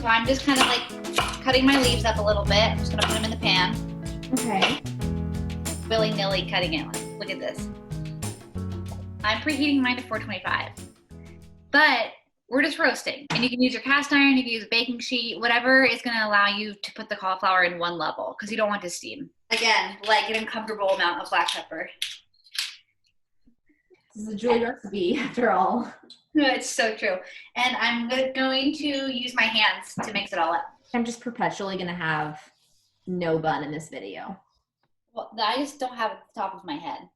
So I'm just kind of like cutting my leaves up a little bit. I'm just gonna put them in the pan. Okay. Willy-nilly cutting it. Look at this. I'm preheating mine to 425. But we're just roasting. And you can use your cast iron, you can use a baking sheet, whatever is gonna allow you to put the cauliflower in one level because you don't want to steam. Again, like an uncomfortable amount of black pepper. This is a Julie recipe after all. No, it's so true. And I'm going to use my hands to mix it all up. I'm just perpetually gonna have no bun in this video. Well, I just don't have it at the top of my head.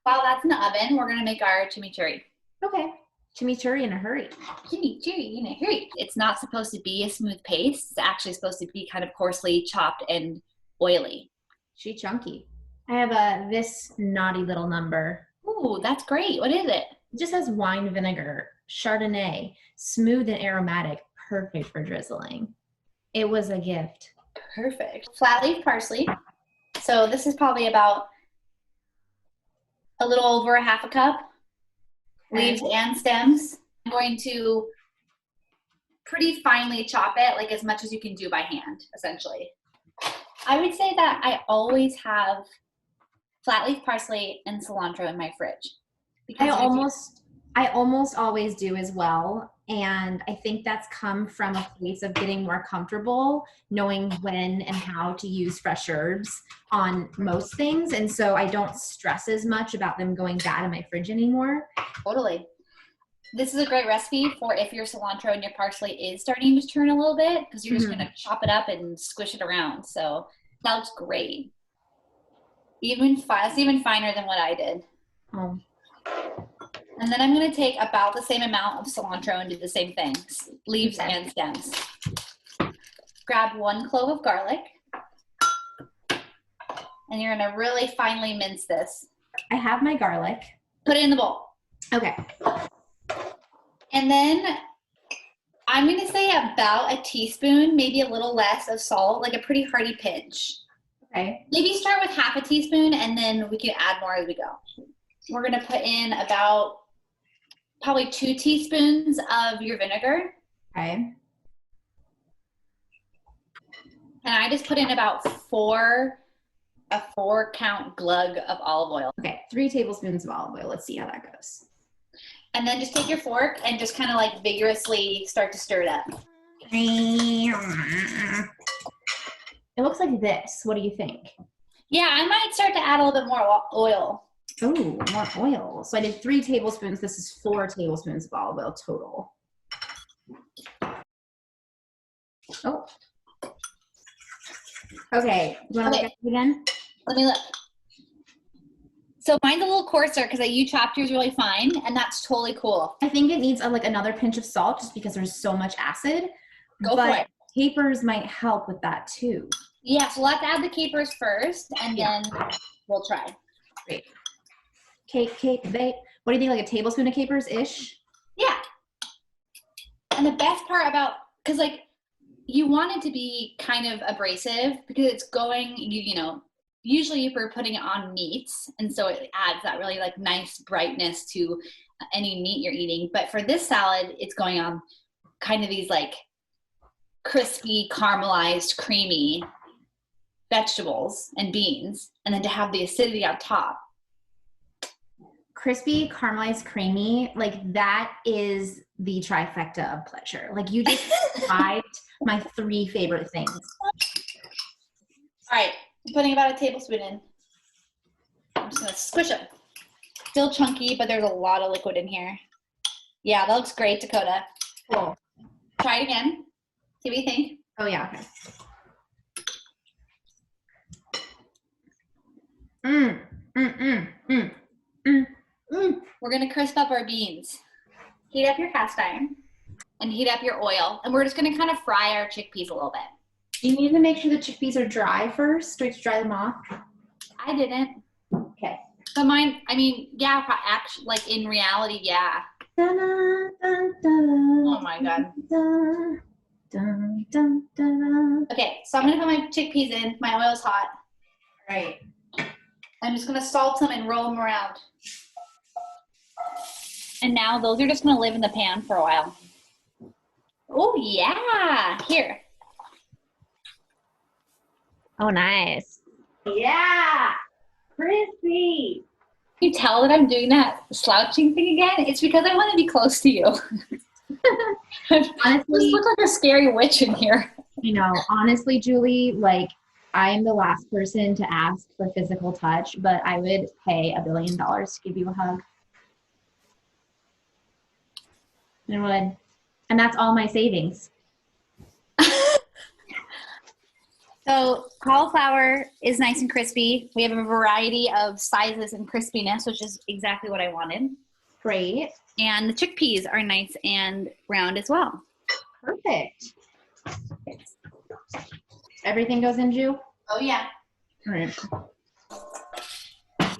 While that's in the oven, we're gonna make our chimichurri. Okay. Chimichurri in a hurry. Chimichurri in a hurry. It's not supposed to be a smooth paste. It's actually supposed to be kind of coarsely chopped and oily. She chunky. I have this naughty little number. Ooh, that's great. What is it? It just has wine vinegar, Chardonnay, smooth and aromatic, perfect for drizzling. It was a gift. Perfect. Flat leaf parsley. So this is probably about a little over a half a cup. Leaves and stems. I'm going to pretty finely chop it, like as much as you can do by hand, essentially. I would say that I always have flat leaf parsley and cilantro in my fridge. I almost always do as well. And I think that's come from a place of getting more comfortable, knowing when and how to use fresh herbs on most things. And so I don't stress as much about them going bad in my fridge anymore. Totally. This is a great recipe for if your cilantro and your parsley is starting to turn a little bit, because you're just going to chop it up and squish it around. So that looks great. It's even finer than what I did. Oh. And then I'm going to take about the same amount of cilantro and do the same thing, leaves and stems. Grab 1 clove of garlic. And you're going to really finely mince this. I have my garlic. Put it in the bowl. Okay. And then I'm going to say about a teaspoon, maybe a little less of salt, like a pretty hearty pinch. Okay. Maybe start with half a teaspoon and then we can add more as we go. We're going to put in about probably 2 teaspoons of your vinegar. Okay. And I just put in about a 4-count glug of olive oil. Okay, 3 tablespoons of olive oil. Let's see how that goes. And then just take your fork and just kind of like vigorously start to stir it up. It looks like this. What do you think? Yeah, I might start to add a little bit more oil. Oh, more oil. So I did 3 tablespoons. This is 4 tablespoons of olive oil total. Oh. Okay. You want to look at it again? Let me look. So mine's a little coarser because you chopped yours really fine, and that's totally cool. I think it needs like another pinch of salt just because there's so much acid. Go for it. Capers might help with that too. Yeah, so let's add the capers first, and then we'll try. Great. Bake. What do you think, like a tablespoon of capers-ish? Yeah. And the best part about, because like you want it to be kind of abrasive because it's going, you know, usually if we're putting it on meats, and so it adds that really like nice brightness to any meat you're eating. But for this salad, it's going on kind of these like crispy, caramelized, creamy vegetables and beans, and then to have the acidity on top. Crispy, caramelized, creamy, like that is the trifecta of pleasure. Like you just described my 3 favorite things. All right, I'm putting about a tablespoon in. I'm just gonna squish it. Still chunky, but there's a lot of liquid in here. Yeah, that looks great, Dakota. Cool. Try it again. See what you think. Oh yeah, okay. We're gonna crisp up our beans. Heat up your cast iron and heat up your oil. And we're just gonna kind of fry our chickpeas a little bit. You need to make sure the chickpeas are dry first. Do you have to dry them off? I didn't. Okay. But mine, I mean, yeah, actually, like in reality, yeah. Oh my God. Okay, so I'm gonna put my chickpeas in. My oil's hot. All right. I'm just gonna salt them and roll them around. And now those are just gonna live in the pan for a while. yeah. Here. Oh, nice. Yeah. Crispy. You tell that I'm doing that slouching thing again? It's because I want to be close to you. Honestly, just look like a scary witch in here. You know, honestly, Julie, like I am the last person to ask for physical touch, but I would pay $1 billion to give you a hug. I would. And that's all my savings. So cauliflower is nice and crispy. We have a variety of sizes and crispiness, which is exactly what I wanted. Great. And the chickpeas are nice and round as well. Perfect. Everything goes in, Ju? Oh, yeah. All right. I'm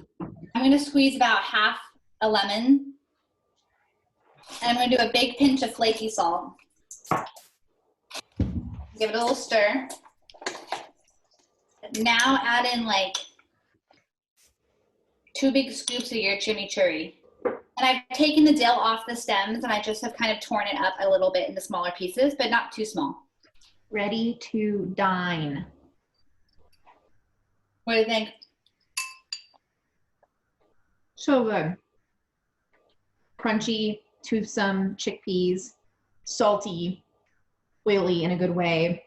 going to squeeze about half a lemon. And I'm going to do a big pinch of flaky salt. Give it a little stir. Now add in like 2 big scoops of your chimichurri. And I've taken the dill off the stems and I just have kind of torn it up a little bit into smaller pieces, but not too small. Ready to dine. What do you think? So good. Crunchy, toothsome chickpeas, salty, oily in a good way.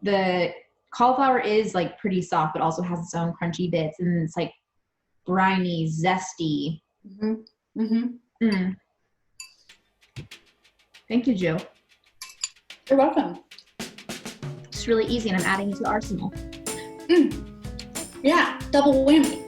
The cauliflower is like pretty soft, but also has its own crunchy bits, and it's like briny, zesty. Mm-hmm. Mm-hmm. Mm. Thank you, Jill. You're welcome. It's really easy, and I'm adding it to the arsenal. Yeah, double whammy.